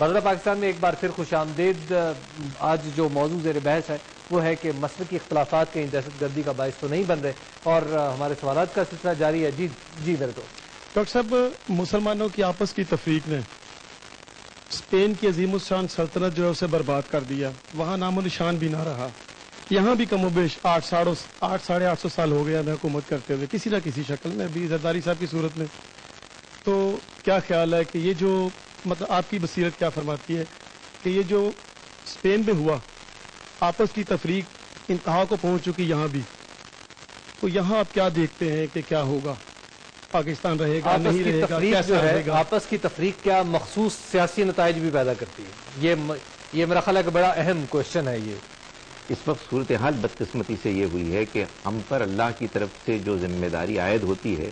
بازار پاکستان میں ایک بار پھر خوش آمدید۔ آج جو موضوع زیر بحث ہے وہ ہے کہ مسلکی اختلافات کہیں دہشت گردی کا باعث تو نہیں بن رہے، اور ہمارے سوالات کا سلسلہ جاری ہے۔ جی میرے دوست ڈاکٹر صاحب، مسلمانوں کی آپس کی تفریق نے اسپین کی عظیم الشان سلطنت جو ہے اسے برباد کر دیا، وہاں نام و نشان بھی نہ رہا۔ یہاں بھی کم و بیش 800-850 سال ہو گیا ہمیں حکومت کرتے ہوئے کسی نہ کسی شکل میں، بھی زرداری صاحب کی صورت میں۔ تو کیا خیال ہے کہ یہ جو مطلب آپ کی بصیرت کیا فرماتی ہے کہ یہ جو اسپین میں ہوا، آپس کی تفریق انتہا کو پہنچ چکی یہاں بھی، تو یہاں آپ کیا دیکھتے ہیں کہ کیا ہوگا؟ پاکستان رہے گا نہیں رہے گا، کیسا رہے گا؟ آپس کی تفریق کیا مخصوص سیاسی نتائج بھی پیدا کرتی ہے؟ یہ میرا خیال ہے کہ بڑا اہم کوشچن ہے یہ۔ اس وقت صورتحال بدقسمتی سے یہ ہوئی ہے کہ ہم پر اللہ کی طرف سے جو ذمہ داری عائد ہوتی ہے،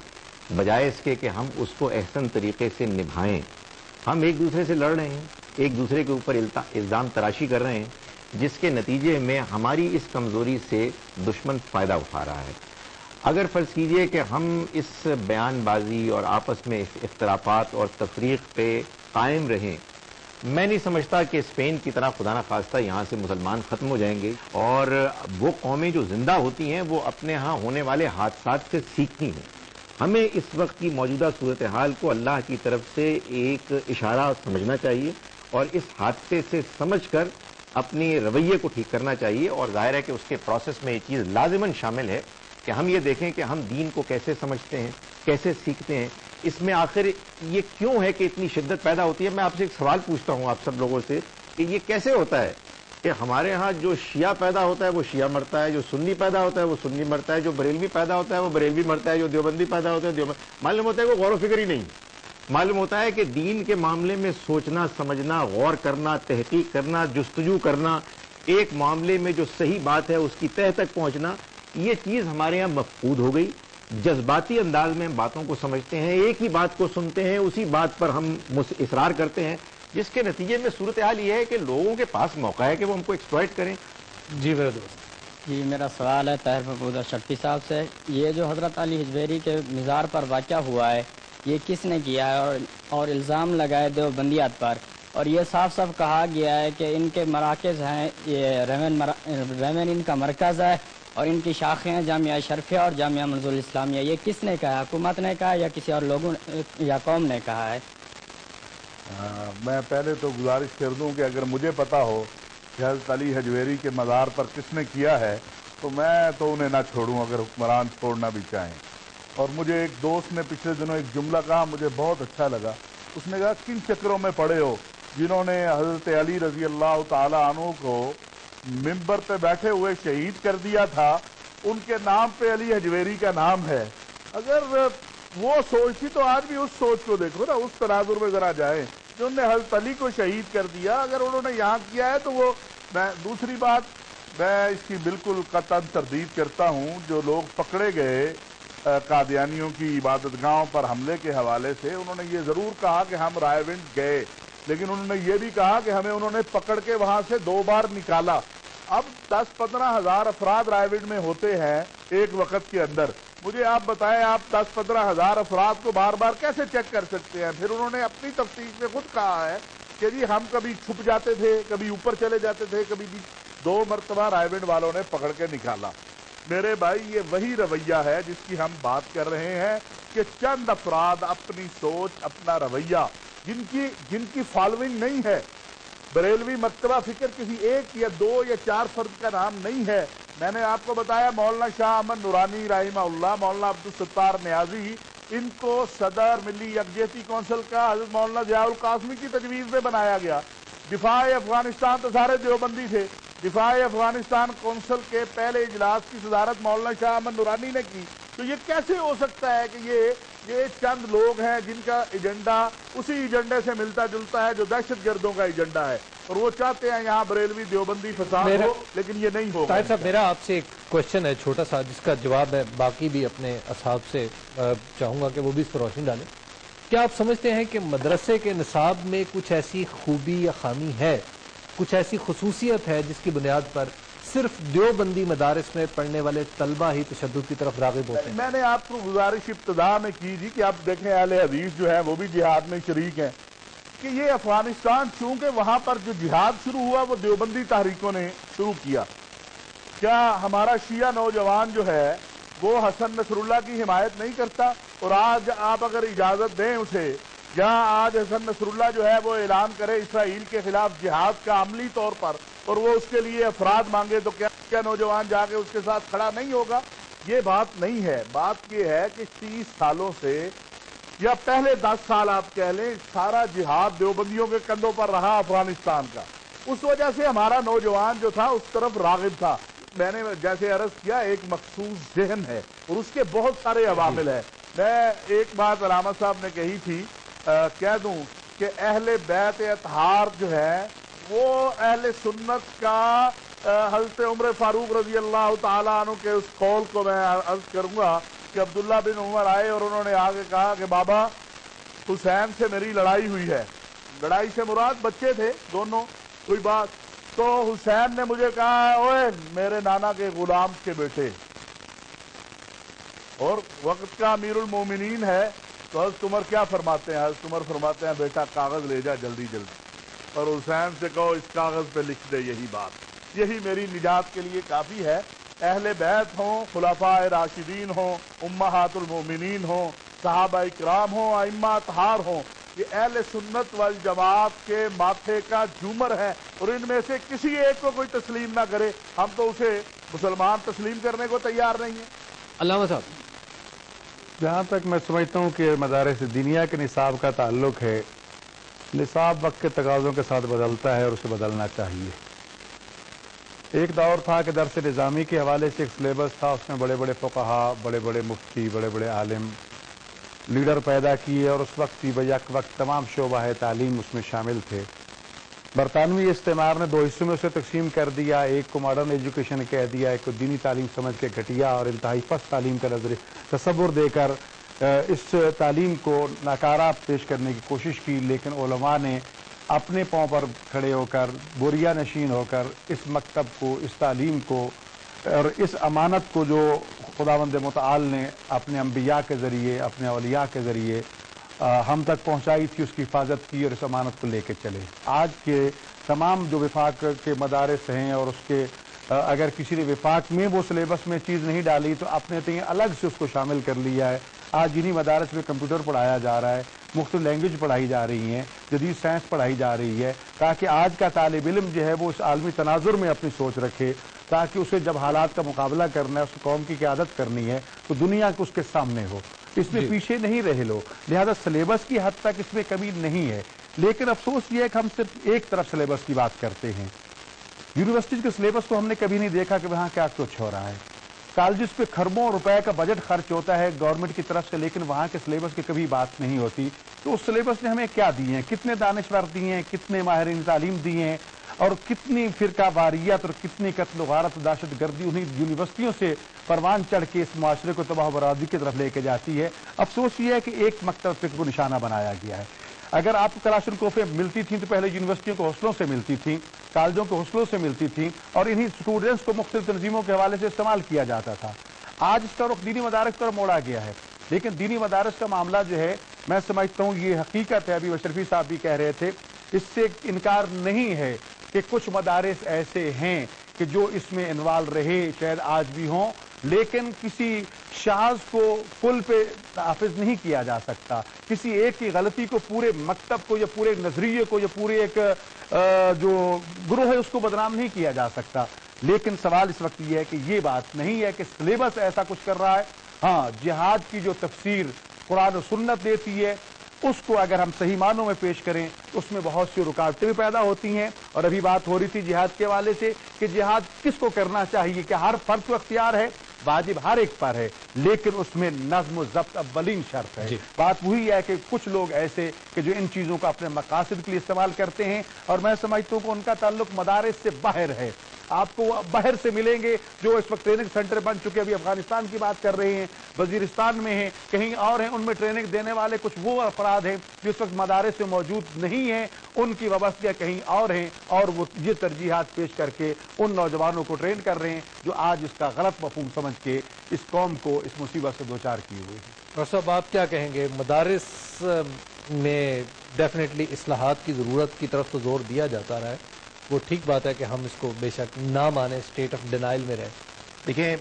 بجائے اس کے کہ ہم اس کو احسن طریقے سے نبھائیں، ہم ایک دوسرے سے لڑ رہے ہیں، ایک دوسرے کے اوپر الزام تراشی کر رہے ہیں، جس کے نتیجے میں ہماری اس کمزوری سے دشمن فائدہ اٹھا رہا ہے۔ اگر فرض کیجئے کہ ہم اس بیان بازی اور آپس میں اختلافات اور تفریق پہ قائم رہیں، میں نہیں سمجھتا کہ اسپین کی طرح خدا نہ خواستہ یہاں سے مسلمان ختم ہو جائیں گے، اور وہ قومیں جو زندہ ہوتی ہیں وہ اپنے ہاں ہونے والے حادثات سے سیکھتی ہیں۔ ہمیں اس وقت کی موجودہ صورتحال کو اللہ کی طرف سے ایک اشارہ سمجھنا چاہیے، اور اس حادثے سے سمجھ کر اپنے رویے کو ٹھیک کرنا چاہیے، اور ظاہر ہے کہ اس کے پروسیس میں یہ چیز لازماً شامل ہے کہ ہم یہ دیکھیں کہ ہم دین کو کیسے سمجھتے ہیں، کیسے سیکھتے ہیں، اس میں آخر یہ کیوں ہے کہ اتنی شدت پیدا ہوتی ہے۔ میں آپ سے ایک سوال پوچھتا ہوں آپ سب لوگوں سے کہ یہ کیسے ہوتا ہے کہ ہمارے ہاں جو شیعہ پیدا ہوتا ہے وہ شیعہ مرتا ہے، جو سنی پیدا ہوتا ہے وہ سنی مرتا ہے، جو بریلوی پیدا ہوتا ہے وہ بریلوی مرتا ہے، جو دیوبندی پیدا ہوتا ہے دیوبند۔ معلوم ہوتا ہے کہ غور و فکر ہی نہیں، معلوم ہوتا ہے کہ دین کے معاملے میں سوچنا، سمجھنا، غور کرنا، تحقیق کرنا، جستجو کرنا، ایک معاملے میں جو صحیح بات ہے اس کی تہہ تک پہنچنا، یہ چیز ہمارے یہاں مفقود ہو گئی۔ جذباتی انداز میں ہم باتوں کو سمجھتے ہیں، ایک ہی بات کو سنتے ہیں، اسی بات پر ہم اصرار کرتے ہیں، جس کے نتیجے میں صورتحال یہ ہے کہ لوگوں کے پاس موقع ہے کہ وہ ہم کو ایکسپلائٹ کریں۔ جی میرے دوست جی، میرا سوال ہے طاہر محمود شفیع صاحب سے۔ یہ جو حضرت علی حجویری کے مزار پر واقعہ ہوا ہے، یہ کس نے کیا ہے اور الزام لگائے دیوبندیات پر، اور یہ صاف صاف کہا گیا ہے کہ ان کے مراکز ہیں، یہ ریمن ان کا مرکز ہے، اور ان کی شاخیں ہیں جامعہ اشرفیہ اور جامعہ منظور اسلامیہ۔ یہ کس نے کہا؟ حکومت نے کہا یا کسی اور لوگوں یا قوم نے کہا ہے؟ میں پہلے تو گزارش کر دوں کہ اگر مجھے پتا ہو کہ حضرت علی حجویری کے مزار پر کس نے کیا ہے تو میں تو انہیں نہ چھوڑوں اگر حکمران چھوڑنا بھی چاہیں۔ اور مجھے ایک دوست نے پچھلے دنوں ایک جملہ کہا، مجھے بہت اچھا لگا۔ اس نے کہا کن چکروں میں پڑے ہو جنہوں نے حضرت علی رضی اللہ تعالی عنہ کو ممبر پہ بیٹھے ہوئے شہید کر دیا تھا، ان کے نام پہ علی حجویری کا نام ہے۔ اگر وہ سوچ تھی تو آج بھی اس سوچ کو دیکھو نا، اس تناظر میں ذرا جائیں جو انہوں نے حضرت علی کو شہید کر دیا، اگر انہوں نے یہاں کیا ہے تو وہ دوسری بات میں اس کی بالکل قطعاً تردید کرتا ہوں۔ جو لوگ پکڑے گئے قادیانیوں کی عبادت گاہوں پر حملے کے حوالے سے، انہوں نے یہ ضرور کہا کہ ہم رائے ونڈ گئے، لیکن انہوں نے یہ بھی کہا کہ ہمیں انہوں نے پکڑ کے وہاں سے 2 بار نکالا۔ اب 10-15 ہزار افراد رائے ونڈ میں ہوتے ہیں ایک وقت کے اندر، مجھے آپ بتائیں آپ 10-15 ہزار افراد کو بار بار کیسے چیک کر سکتے ہیں؟ پھر انہوں نے اپنی تفتیش میں خود کہا ہے کہ جی ہم کبھی چھپ جاتے تھے، کبھی اوپر چلے جاتے تھے، کبھی 2 مرتبہ رائے ونڈ والوں نے پکڑ کے نکالا۔ میرے بھائی یہ وہی رویہ ہے جس کی ہم بات کر رہے ہیں کہ چند افراد اپنی سوچ، اپنا رویہ، جن کی فالوئنگ نہیں ہے، بریلوی مکتبہ فکر کسی 1 یا 2 یا 4 فرد کا نام نہیں ہے۔ میں نے آپ کو بتایا مولانا شاہ احمد نورانی رحمہ اللہ، مولانا عبدالستار نیازی، ان کو صدر ملی یکجہتی کونسل کا حضرت مولانا ضیاء القاسمی کی تجویز میں بنایا گیا۔ دفاع افغانستان تو سارے دیوبندی تھے، دفاع افغانستان کونسل کے پہلے اجلاس کی صدارت مولانا شاہ احمد نورانی نے کی۔ تو یہ کیسے ہو سکتا ہے کہ یہ چند لوگ ہیں جن کا ایجنڈا اسی ایجنڈے سے ملتا جلتا ہے جو دہشت گردوں کا ایجنڈا ہے، اور وہ چاہتے ہیں یہاں بریلوی دیوبندی فساد ہو، لیکن یہ نہیں ہوگا۔ طاہر صاحب میرا آپ سے ایک کوشچن ہے چھوٹا سا، جس کا جواب ہے باقی بھی اپنے اصحاب سے چاہوں گا کہ وہ بھی اس پر روشنی ڈالیں۔ کیا آپ سمجھتے ہیں کہ مدرسے کے نصاب میں کچھ ایسی خوبی یا خامی ہے، کچھ ایسی خصوصیت ہے جس کی بنیاد پر صرف دیوبندی مدارس میں پڑھنے والے طلبہ ہی تشدد کی طرف راغب ہوتے ہیں؟ میں نے آپ کو گزارش ابتدا میں کی تھی کہ آپ دیکھیں اہل حدیث جو ہے وہ بھی جہاد میں شریک ہیں، کہ یہ افغانستان چونکہ وہاں پر جو جہاد شروع ہوا وہ دیوبندی تحریکوں نے شروع کیا، کیا ہمارا شیعہ نوجوان جو ہے وہ حسن نصر اللہ کی حمایت نہیں کرتا؟ اور آج آپ اگر اجازت دیں اسے، جہاں آج حسن نصر اللہ جو ہے وہ اعلان کرے اسرائیل کے خلاف جہاد کا عملی طور پر، اور وہ اس کے لیے افراد مانگے، تو کیا نوجوان جا کے اس کے ساتھ کھڑا نہیں ہوگا؟ یہ بات نہیں ہے. بات یہ ہے کہ 30 سالوں سے یا پہلے 10 سال آپ کہہ لیں، سارا جہاد دیوبندیوں کے کندھوں پر رہا افغانستان کا. اس وجہ سے ہمارا نوجوان جو تھا اس طرف راغب تھا. میں نے جیسے عرض کیا ایک مخصوص ذہن ہے اور اس کے بہت سارے عوامل ہیں. میں ایک بات علامہ صاحب نے کہی تھی، کہہ دوں کہ اہل بیت اطہار جو ہے وہ اہل سنت کا، حضرت عمر فاروق رضی اللہ تعالیٰ عنہ کے اس قول کو میں عرض کروں گا کہ عبداللہ بن عمر آئے اور انہوں نے آگے کہا کہ بابا حسین سے میری لڑائی ہوئی ہے. لڑائی سے مراد بچے تھے دونوں، کوئی بات. تو حسین نے مجھے کہا اوے میرے نانا کے غلام کے بیٹے، اور وقت کا امیر المومنین ہے. تو حضرت عمر کیا فرماتے ہیں؟ حضرت عمر فرماتے ہیں بیٹا کاغذ لے جا جلدی جلدی، اور حسین سے کہو اس کاغذ پہ لکھ دے یہی بات، یہی میری نجات کے لیے کافی ہے. اہل بیت ہوں، خلفاء راشدین ہوں، امہات المومنین ہوں، صحابہ اکرام ہوں، ائمہ اطہار ہوں، یہ اہل سنت والجماعت کے ماتھے کا جھومر ہے، اور ان میں سے کسی ایک کو کوئی تسلیم نہ کرے ہم تو اسے مسلمان تسلیم کرنے کو تیار نہیں ہیں. علامہ صاحب، جہاں تک میں سمجھتا ہوں کہ مدارس دینیہ کے نصاب کا تعلق ہے، نصاب وقت کے تقاضوں کے ساتھ بدلتا ہے اور اسے بدلنا چاہیے. ایک دور تھا کہ درس نظامی کے حوالے سے ایک سلیبس تھا، اس میں بڑے بڑے فقہا، بڑے بڑے مفتی، بڑے بڑے عالم، لیڈر پیدا کیے، اور اس وقت کی بیک وقت تمام شعبہ تعلیم اس میں شامل تھے. برطانوی استعمار نے 2 حصوں میں اسے تقسیم کر دیا، ایک کو ماڈرن ایجوکیشن کہہ دیا، ایک کو دینی تعلیم سمجھ کے گھٹیا اور انتہائی پست تعلیم کا تصور دے کر اس تعلیم کو ناکارہ پیش کرنے کی کوشش کی. لیکن علماء نے اپنے پاؤں پر کھڑے ہو کر، بوریا نشین ہو کر اس مکتب کو، اس تعلیم کو اور اس امانت کو جو خداوند متعال نے اپنے انبیاء کے ذریعے، اپنے اولیاء کے ذریعے ہم تک پہنچائی تھی، اس کی حفاظت کی اور اس امانت کو لے کے چلے. آج کے تمام جو وفاق کے مدارس ہیں، اور اس کے اگر کسی نے وفاق میں وہ سلیبس میں چیز نہیں ڈالی تو اپنے تئیں الگ سے اس کو شامل کر لیا ہے. آج انہی مدارس میں کمپیوٹر پڑھایا جا رہا ہے، مختلف لینگویج پڑھائی جا رہی ہیں، جدید سائنس پڑھائی جا رہی ہے، تاکہ آج کا طالب علم جو ہے وہ اس عالمی تناظر میں اپنی سوچ رکھے، تاکہ اسے جب حالات کا مقابلہ کرنا ہے، اس قوم کی قیادت کرنی ہے، تو دنیا کو اس کے سامنے ہو، اس میں پیچھے نہیں رہ لو. لہذا سلیبس کی حد تک اس میں کمی نہیں ہے. لیکن افسوس یہ ہے کہ ہم صرف ایک طرف سلیبس کی بات کرتے ہیں. یونیورسٹیز کے سلیبس تو ہم نے کبھی نہیں دیکھا کہ وہاں کیا کچھ ہو رہا ہے. کالجز پہ خربوں روپے کا بجٹ خرچ ہوتا ہے گورنمنٹ کی طرف سے، لیکن وہاں کے سلیبس کی کبھی بات نہیں ہوتی. تو اس سلیبس نے ہمیں کیا دیے ہیں؟ کتنے دانشور دیے ہیں، کتنے ماہرین تعلیم دیے ہیں، اور کتنی فرقہ واریت اور کتنی قتل و غارت دہشت گردی انہیں یونیورسٹیوں سے پروان چڑھ کے اس معاشرے کو تباہ و بربادی کی طرف لے کے جاتی ہے. افسوس یہ ہے کہ ایک مکتب فکر کو نشانہ بنایا گیا ہے. اگر آپ کو کلاشنکوفیں ملتی تھیں تو پہلے یونیورسٹیوں کے حوصلوں سے ملتی تھیں، کالجوں کے حوصلوں سے ملتی تھیں، اور انہی اسٹوڈنٹس کو مختلف تنظیموں کے حوالے سے استعمال کیا جاتا تھا. آج اس کا رخ دینی مدارس پر موڑا گیا ہے. لیکن دینی مدارس کا معاملہ جو ہے، میں سمجھتا ہوں یہ حقیقت ہے، ابھی اشرفی صاحب بھی کہہ رہے تھے، اس سے انکار نہیں ہے کہ کچھ مدارس ایسے ہیں کہ جو اس میں انوالو رہے، شاید آج بھی ہوں، لیکن کسی شاذ کو کل پہ حافظ نہیں کیا جا سکتا. کسی ایک کی غلطی کو پورے مکتب کو یا پورے نظریے کو یا پورے ایک جو گروہ ہے اس کو بدنام نہیں کیا جا سکتا. لیکن سوال اس وقت یہ ہے کہ یہ بات نہیں ہے کہ سلیبس ایسا کچھ کر رہا ہے. ہاں، جہاد کی جو تفسیر قرآن و سنت دیتی ہے اس کو اگر ہم صحیح معنوں میں پیش کریں تو اس میں بہت سی رکاوٹیں بھی پیدا ہوتی ہیں. اور ابھی بات ہو رہی تھی جہاد کے حوالے سے کہ جہاد کس کو کرنا چاہیے، کہ ہر فرد کو اختیار ہے، واجب ہر ایک پر ہے، لیکن اس میں نظم و ضبط اولین شرط ہے. بات وہی ہے کہ کچھ لوگ ایسے کہ جو ان چیزوں کو اپنے مقاصد کے لیے استعمال کرتے ہیں، اور میں سمجھتا ہوں کہ ان کا تعلق مدارس سے باہر ہے. آپ کو باہر سے ملیں گے جو اس وقت ٹریننگ سینٹر بن چکے، ابھی افغانستان کی بات کر رہے ہیں، وزیرستان میں ہیں، کہیں اور ہیں، ان میں ٹریننگ دینے والے کچھ وہ افراد ہیں جو اس وقت مدارس سے موجود نہیں ہیں، ان کی وابستگیاں کہیں اور ہیں، اور وہ یہ ترجیحات پیش کر کے ان نوجوانوں کو ٹرین کر رہے ہیں جو آج اس کا غلط مفہوم سمجھ کے اس قوم کو اس مصیبت سے دوچار کیے ہوئے ہیں. ڈاکٹر صاحب، آپ کیا کہیں گے؟ مدارس میں ڈیفینیٹلی اصلاحات کی ضرورت کی طرف تو زور دیا جاتا رہا ہے. وہ ٹھیک بات ہے کہ ہم اس کو بے شک نہ مانیں, اسٹیٹ آف ڈینائل میں رہیں. دیکھیں,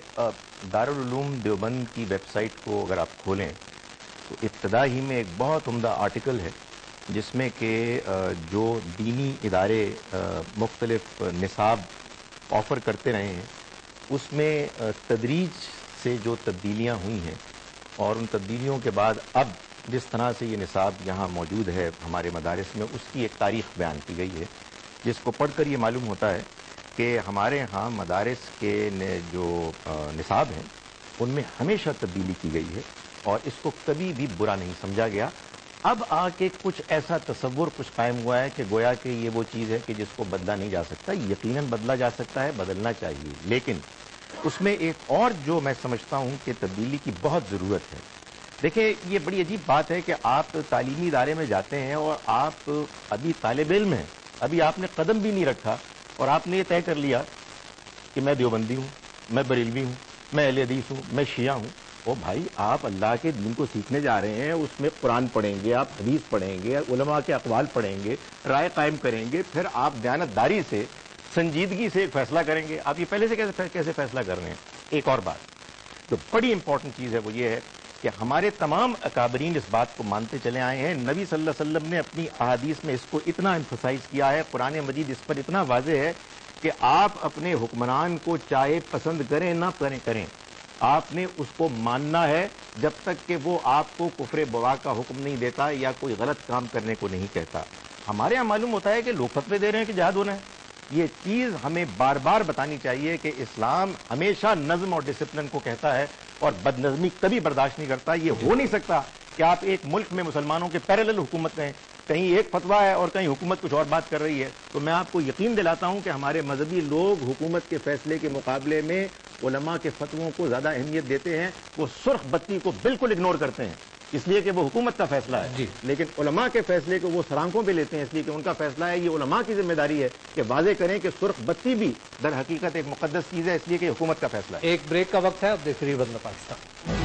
دارالعلوم دیوبند کی ویب سائٹ کو اگر آپ کھولیں تو ابتدا ہی میں ایک بہت عمدہ آرٹیکل ہے جس میں کہ جو دینی ادارے مختلف نصاب آفر کرتے رہے ہیں اس میں تدریج سے جو تبدیلیاں ہوئی ہیں اور ان تبدیلیوں کے بعد اب جس طرح سے یہ نصاب یہاں موجود ہے ہمارے مدارس میں, اس کی ایک تاریخ بیان کی گئی ہے جس کو پڑھ کر یہ معلوم ہوتا ہے کہ ہمارے ہاں مدارس کے جو نصاب ہیں ان میں ہمیشہ تبدیلی کی گئی ہے اور اس کو کبھی بھی برا نہیں سمجھا گیا. اب آ کے کچھ ایسا تصور کچھ قائم ہوا ہے کہ گویا کہ یہ وہ چیز ہے کہ جس کو بدلا نہیں جا سکتا. یقیناً بدلا جا سکتا ہے, بدلنا چاہیے, لیکن اس میں ایک اور جو میں سمجھتا ہوں کہ تبدیلی کی بہت ضرورت ہے. دیکھیں, یہ بڑی عجیب بات ہے کہ آپ تعلیمی ادارے میں جاتے ہیں اور آپ ابھی طالب علم ہیں, ابھی آپ نے قدم بھی نہیں رکھا اور آپ نے یہ طے کر لیا کہ میں دیوبندی ہوں, میں بریلوی ہوں, میں اہل حدیث ہوں, میں شیعہ ہوں. او بھائی, آپ اللہ کے دین کو سیکھنے جا رہے ہیں, اس میں قرآن پڑھیں گے, آپ حدیث پڑھیں گے, علماء کے اقوال پڑھیں گے, رائے قائم کریں گے, پھر آپ دیانتداری سے سنجیدگی سے ایک فیصلہ کریں گے. آپ یہ پہلے سے کیسے فیصلہ کر رہے ہیں؟ ایک اور بات جو بڑی امپورٹنٹ چیز ہے وہ یہ ہے کہ ہمارے تمام اکابرین اس بات کو مانتے چلے آئے ہیں. نبی صلی اللہ علیہ وسلم نے اپنی احادیث میں اس کو اتنا ایمفسائز کیا ہے, قرآن مجید اس پر اتنا واضح ہے کہ آپ اپنے حکمران کو چاہے پسند کریں نہ کریں, آپ نے اس کو ماننا ہے جب تک کہ وہ آپ کو کفر بوا کا حکم نہیں دیتا یا کوئی غلط کام کرنے کو نہیں کہتا. ہمارے یہاں معلوم ہوتا ہے کہ لوگ فتوے دے رہے ہیں کہ جہاد ہونا ہے. یہ چیز ہمیں بار بار بتانی چاہیے کہ اسلام ہمیشہ نظم اور ڈسپلن کو کہتا ہے اور بد نظمی کبھی برداشت نہیں کرتا. یہ ہو نہیں سکتا کہ آپ ایک ملک میں مسلمانوں کے پیرالل حکومت ہیں, کہیں ایک فتویٰ ہے اور کہیں حکومت کچھ اور بات کر رہی ہے. تو میں آپ کو یقین دلاتا ہوں کہ ہمارے مذہبی لوگ حکومت کے فیصلے کے مقابلے میں علماء کے فتووں کو زیادہ اہمیت دیتے ہیں. وہ سرخ بتی کو بالکل اگنور کرتے ہیں اس لیے کہ وہ حکومت کا فیصلہ ہے, لیکن علماء کے فیصلے کو وہ سرانکوں پہ لیتے ہیں اس لیے کہ ان کا فیصلہ ہے. یہ علماء کی ذمہ داری ہے کہ واضح کریں کہ سرخ بتی بھی در حقیقت ایک مقدس چیز ہے, اس لیے کہ حکومت کا فیصلہ ہے. ایک بریک کا وقت ہے, اب دیکھ رہی ہے وطن پاکستان.